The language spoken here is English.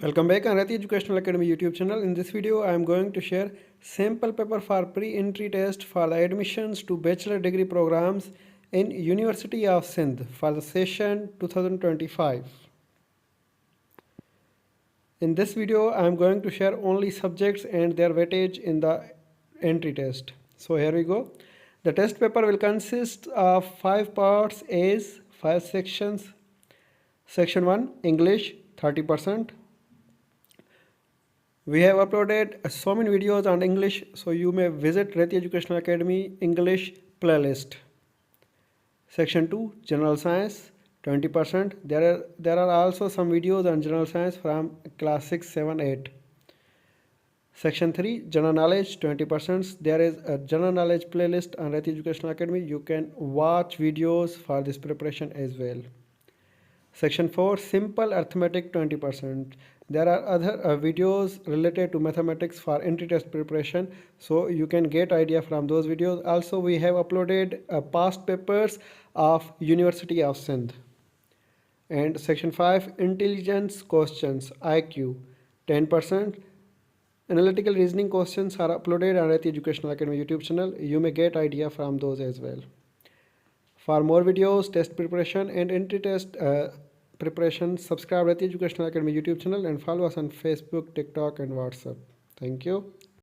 Welcome back on Rati Educational Academy YouTube channel. In this video, I am going to share sample paper for pre-entry test for the admissions to bachelor degree programs in University of Sindh for the session 2025. In this video, I am going to share only subjects and their weightage in the entry test. So here we go. The test paper will consist of 5 parts as 5 sections. Section 1 English 30%. We have uploaded so many videos on English, so you may visit Rati Educational Academy English playlist. Section 2 General Science 20%. There are also some videos on General Science from class 6, 7, 8. Section 3 General Knowledge 20%. There is a General Knowledge playlist on Rati Educational Academy. You can watch videos for this preparation as well. Section 4 Simple Arithmetic 20%. There are other videos related to mathematics for entry test preparation, so you can get idea from those videos. Also, we have uploaded past papers of University of Sindh. And section 5 Intelligence questions IQ 10%. Analytical reasoning questions are uploaded on Rati Educational Academy YouTube channel. You may get idea from those as well. For more videos, test preparation and entry test preparation, subscribe to the Educational Academy YouTube channel and follow us on Facebook, TikTok and WhatsApp. Thank you.